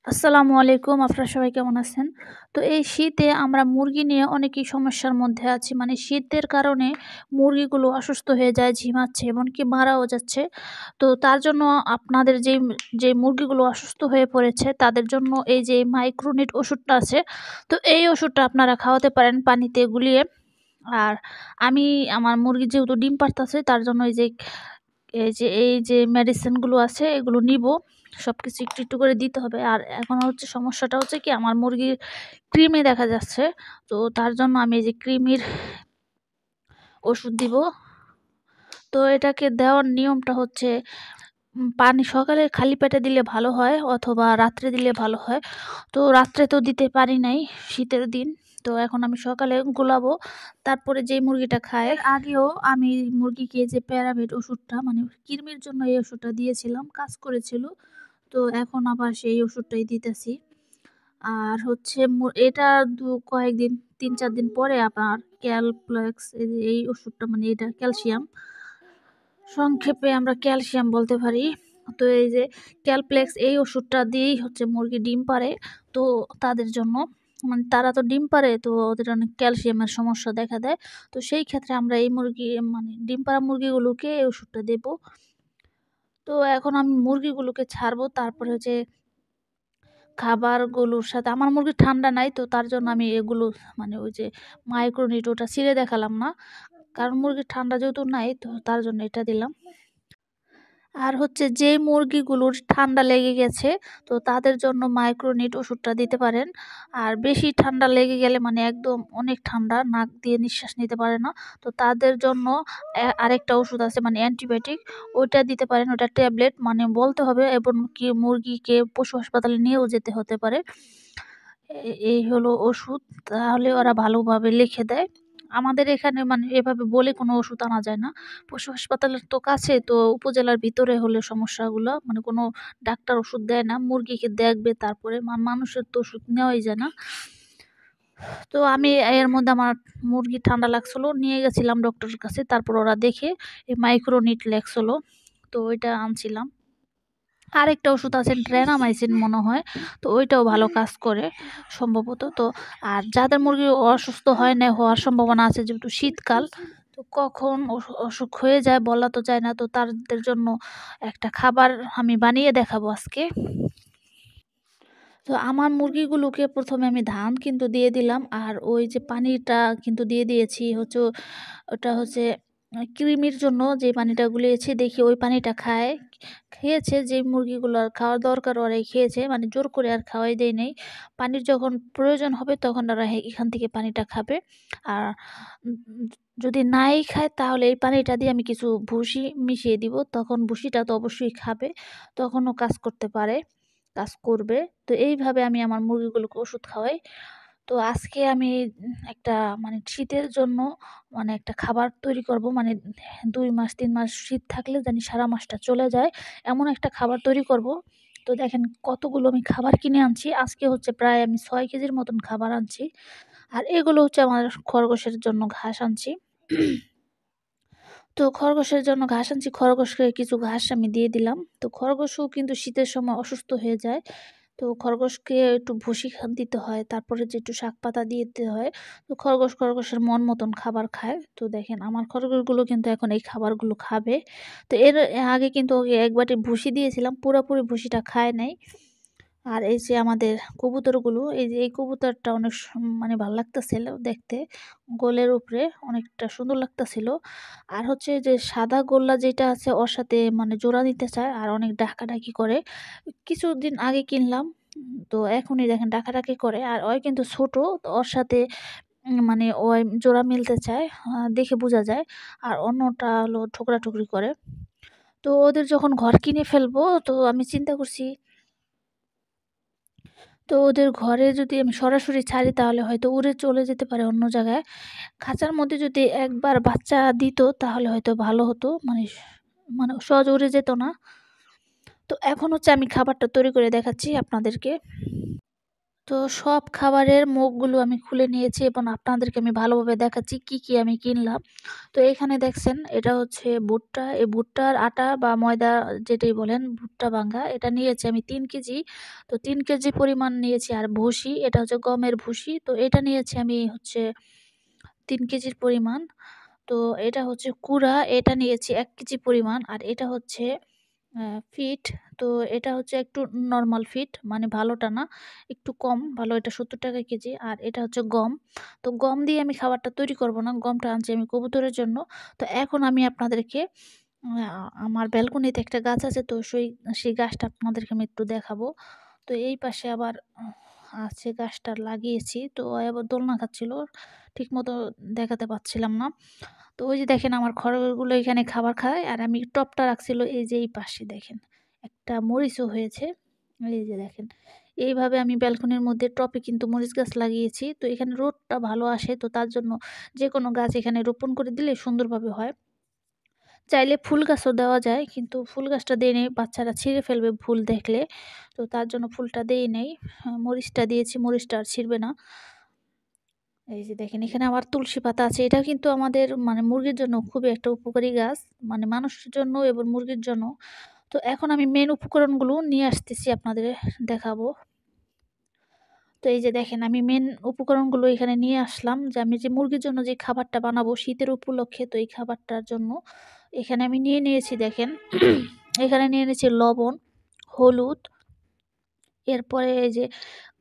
আসসালামু আলাইকুম। আপনারা সবাই কেমন আছেন? তো এই শীতে আমরা মুরগি নিয়ে অনেকই সমস্যার মধ্যে আছি। মানে শীতের কারণে মুরগিগুলো অসুস্থ হয়ে যায়, ঝিমাচ্ছে, এমনকি মারাও যাচ্ছে। তো তার জন্য আপনাদের যে মুরগিগুলো অসুস্থ হয়ে পড়েছে তাদের জন্য এই যে মাইক্রোনিট ওষুধটা আছে, তো এই ওষুধটা আপনারা খাওয়াতে পারেন পানিতে গুলিয়ে। আর আমি আমার মুরগি যেহেতু ডিম পাড়তাছে তার জন্য এই যে মেডিসিনগুলো আছে এগুলো নিবো। সবকিছু একটু, একটু করে দিতে হবে। আর এখন হচ্ছে সমস্যাটা হচ্ছে কি, আমার মুরগির কৃমি দেখা যাচ্ছে। তো তার জন্য আমি এই যে কৃমির ওষুধ দিব। তো এটাকে দেওয়ার নিয়মটা হচ্ছে পানি সকালে খালি পেটে দিলে ভালো হয় অথবা রাত্রে দিলে ভালো হয়। তো রাত্রে তো দিতে পারি নাই, শীতের দিন। তো এখন আমি সকালে গুলাবো। তারপরে যেই মুরগিটা খায়, এর আগেও আমি মুরগিকে যে প্যারাভেট ওষুধটা মানে কৃমির জন্য এই ওষুধটা দিয়েছিলাম, কাজ করেছিল। তো এখন আবার সেই ওষুধটাই দিতেছি। আর হচ্ছে এটা কয়েকদিন ৩-৪ দিন পরে আবার ক্যালপ্লেক্স এই ওষুধটা মানে এটা ক্যালসিয়াম। সংক্ষেপে আমরা ক্যালসিয়াম বলতে পারি। তো এই যে ক্যালপ্লেক্স এই ওষুধটা দিয়েই হচ্ছে মুরগি ডিম পাড়ে। তো তাদের জন্য মানে তারা তো ডিম পাড়ে, তো ওদের অনেক ক্যালসিয়ামের সমস্যা দেখা দেয়। তো সেই ক্ষেত্রে আমরা এই মুরগি মানে ডিম পাড়া মুরগিগুলোকে এই ওষুধটা দেব। তো এখন আমি মুরগিগুলোকে ছাড়বো। তারপরে হচ্ছে খাবারগুলোর সাথে আমার মুরগির ঠান্ডা নাই, তো তার জন্য আমি এগুলো মানে ওই যে মাইক্রোনিট ওটা ছিঁড়ে দেখালাম না। কারণ মুরগির ঠান্ডা যেহেতু নাই, তো তার জন্য এটা দিলাম। আর হচ্ছে যেই মুরগিগুলোর ঠান্ডা লেগে গেছে, তো তাদের জন্য মাইক্রোনিট ওষুধটা দিতে পারেন। আর বেশি ঠান্ডা লেগে গেলে মানে একদম অনেক ঠান্ডা, নাক দিয়ে নিঃশ্বাস নিতে পারে না, তো তাদের জন্য আরেকটা ওষুধ আছে মানে অ্যান্টিবায়োটিক, ওইটা দিতে পারেন। ওটা ট্যাবলেট মানে বলতে হবে এবং কি মুরগিকে পশু হাসপাতালে নিয়েও যেতে হতে পারে। এই হলো ওষুধ, তাহলে ওরা ভালোভাবে লিখে দেয়। আমাদের এখানে মানে এভাবে বলে কোনো ওষুধ আনা যায় না। পশু হাসপাতালের তো কাছে, তো উপজেলার ভিতরে হলে সমস্যাগুলো মানে কোনো ডাক্তার ওষুধ দেয় না। মুরগিকে দেখবে তারপরে মানুষের তো ওষুধ নেওয়াই যায় না। তো আমি এর মধ্যে আমার মুরগি ঠান্ডা লাগছিল, নিয়ে গেছিলাম ডক্টরের কাছে। তারপর ওরা দেখে এই মাইক্রোনিট লেখছিল, তো ওইটা আনছিলাম। আরেকটা ওষুধ আছে ড্রেনামাইসিন মনে হয়, তো ওইটাও ভালো কাজ করে সম্ভবত। তো আর যাদের মুরগি অসুস্থ হয় না, হওয়ার সম্ভাবনা আছে যেহেতু শীতকাল, তো কখন অসুখ হয়ে যায় বলা তো যায় না। তো তাদের জন্য একটা খাবার আমি বানিয়ে দেখাবো আজকে। তো আমার মুরগিগুলোকে প্রথমে আমি ধান কিন্তু দিয়ে দিলাম, আর ওই যে পানিটা কিন্তু দিয়ে দিয়েছি হচ্ছে ওটা হচ্ছে কৃমির জন্য যে পানিটা গুলিয়েছি, দেখি ওই পানিটা খেয়েছে। যে মুরগিগুলো আর খাওয়ার দরকার ওরাই খেয়েছে, মানে জোর করে আর খাওয়াই দেয় নেই। পানির যখন প্রয়োজন হবে তখন ওরা এখান থেকে পানিটা খাবে। আর উম, যদি নাই খায় তাহলে এই পানিটা দিয়ে আমি কিছু ভুসি মিশিয়ে দিব, তখন ভুসিটা তো অবশ্যই খাবে, তখনও কাজ করবে। তো এইভাবে আমি আমার মুরগিগুলোকে ওষুধ খাওয়াই। তো আজকে আমি একটা মানে শীতের জন্য মানে একটা খাবার তৈরি করব, মানে ২ মাস ৩ মাস শীত থাকলে জানি সারা মাসটা চলে যায়, এমন একটা খাবার তৈরি করব। তো দেখেন কতগুলো আমি খাবার কিনে আনছি। আজকে হচ্ছে প্রায় আমি ৬ কেজির মতন খাবার আনছি। আর এগুলো হচ্ছে আমার খরগোশের জন্য ঘাস আনছি। তো খরগোশের জন্য ঘাস আনছি, খরগোশকে কিছু ঘাস আমি দিয়ে দিলাম। তো খরগোশও কিন্তু শীতের সময় অসুস্থ হয়ে যায়। তো খরগোশকে একটু ভুসি দিতে হয়, তারপরে যে একটু শাক পাতা দিয়ে দিতে হয়। তো খরগোশের মন মতন খাবার খায়। তো দেখেন আমার খরগোশগুলো কিন্তু এখন এই খাবারগুলো খাবে। তো এর আগে কিন্তু ওকে ১ বাটি ভুসি দিয়েছিলাম, পুরাপুরি ভুসিটা খায় নাই। আর এই যে আমাদের কবুতরগুলো, এই যে এই কবুতরটা অনেক মানে ভাল লাগতেছিল দেখতে, গোলের উপরে অনেকটা সুন্দর লাগতেছিল। আর হচ্ছে যে সাদা গোল্লা যেটা আছে ওর সাথে মানে জোড়া দিতে চায় আর অনেক ডাকাডাকি করে। কিছুদিন আগে কিনলাম, তো এখনই দেখেন ডাকাডাকি করে। আর ওই কিন্তু ছোট, তো ওর সাথে মানে ওই জোড়া মিলতে চায়, দেখে বোঝা যায়। আর অন্যটা হলো ঠোকরাঠুকরি করে। তো ওদের যখন ঘর কিনে ফেলবো, তো আমি চিন্তা করছি, তো ওদের ঘরে যদি আমি সরাসরি ছাড়ি তাহলে হয়তো উড়ে চলে যেতে পারে অন্য জায়গায়। খাঁচার মধ্যে যদি একবার বাচ্চা দিত তাহলে হয়তো ভালো হতো, মানে সহজে উড়ে যেত না। তো এখন হচ্ছে আমি খাবারটা তৈরি করে দেখাচ্ছি আপনাদেরকে। তো সব খাবারের মুখগুলো আমি খুলে নিয়েছি এবং আপনাদেরকে আমি ভালোভাবে দেখাচ্ছি কি, কি আমি কিনলাম। তো এখানে দেখছেন এটা হচ্ছে ভুট্টা। এই ভুট্টার আটা বা ময়দা যেটাই বলেন, ভুট্টা ভাঙ্গা এটা নিয়েছি আমি ৩ কেজি। তো ৩ কেজি পরিমাণ নিয়েছি। আর ভুসি, এটা হচ্ছে গমের ভুসি। তো এটা নিয়েছি আমি হচ্ছে ৩ কেজির পরিমাণ। তো এটা হচ্ছে কুড়া, এটা নিয়েছি ১ কেজি পরিমাণ। আর এটা হচ্ছে ফিট। তো এটা হচ্ছে একটু নরমাল ফিট, মানে ভালোটা না, একটু কম ভালো, এটা ৳৭০ কেজি। আর এটা হচ্ছে গম। তো গম দিয়ে আমি খাবারটা তৈরি করব না। গমটা আনছি আমি কবুতরের জন্য। তো এখন আমি আপনাদেরকে আমার ব্যালকনিতে একটা গাছ আছে, তো সেই গাছটা আপনাদেরকে আমি একটু দেখাবো। তো এই পাশে আবার আছে, গাছটা লাগিয়েছি। তো ও আবার দোলনা খাচ্ছিল। ঠিকমতো দেখাতে পারছিলাম না। তো ওই যে দেখেন আমার খরগোশগুলো এখানে খাবার খায়। আর আমি টবটা রাখছিল এই যে এই পাশে দেখেন। একটা মরিচও হয়েছে। এই যে দেখেন। এইভাবে আমি ব্যালকনির মধ্যে টবে কিন্তু মরিচ গাছ লাগিয়েছি। তো এখানে রোদটা ভালো আসে, তো তার জন্য যেকোনো গাছ এখানে রোপণ করে দিলে সুন্দরভাবে হয়। চাইলে ফুল গাছও দেওয়া যায়, কিন্তু ফুল গাছটা দেই নাই, বাচ্চারা ছিঁড়ে ফেলবে ফুল দেখলে। তো তার জন্য ফুলটা দেই নাই। মরিচটা দিয়েছি, মরিচটা আর ছিঁড়বে না। এই যে দেখেন এখানে আবার তুলসী পাতা আছে। এটা কিন্তু আমাদের মানে মুরগির জন্য খুবই একটা উপকারী গাছ। মানে মানুষের জন্য এবং মুরগির জন্য। তো এখন আমি মেইন উপকরণগুলো নিয়ে আসতেছি, আপনাদের দেখাবো। তো এই যে দেখেন আমি মেইন উপকরণগুলো এখানে নিয়ে আসলাম, যে আমি যে মুরগির জন্য যে খাবারটা বানাবো শীতের উপলক্ষে, তো এই খাবারটার জন্য এখানে আমি নিয়ে নিয়েছি দেখেন। এখানে নিয়ে নিয়েছি লবণ, হলুদ, এরপরে এই যে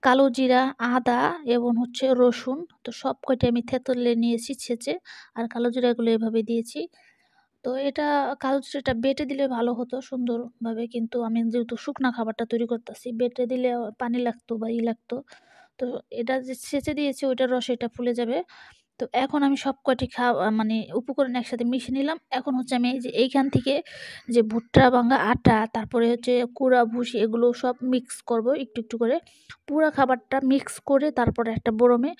কালো জিরা, আদা এবং হচ্ছে রসুন। তো সব কয়টা আমি থেতলে নিয়েছি ছেঁচে। আর কালো জিরাগুলো এভাবে দিয়েছি। তো এটা কালো জিরাটা বেটে দিলে ভালো হতো সুন্দরভাবে, কিন্তু আমি যেহেতু শুকনা খাবারটা তৈরি করতেছি, বেটে দিলে পানি লাগতো বা লাগতো। তো এটা যে ছেঁচে দিয়েছি ওইটার রসে এটা ফুলে যাবে। তো এখন আমি সব কয়টি মানে উপকরণ একসাথে মিশিয়ে নিলাম। এখন হচ্ছে আমি এই যে এইখান থেকে যে ভুট্টা ভাঙা আটা, তারপরে হচ্ছে কুড়া ভুসি, এগুলো সব মিক্স করব একটু, একটু করে। পুরা খাবারটা মিক্স করে তারপরে একটা বরমে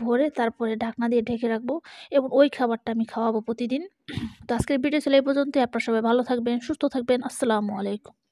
ভরে তারপরে ঢাকনা দিয়ে ঢেকে রাখবো এবং ওই খাবারটা আমি খাওয়াবো প্রতিদিন। তো আজকের ভিডিও ছিল এই পর্যন্তই। আপনারা সবাই ভালো থাকবেন, সুস্থ থাকবেন। আসসালামু আলাইকুম।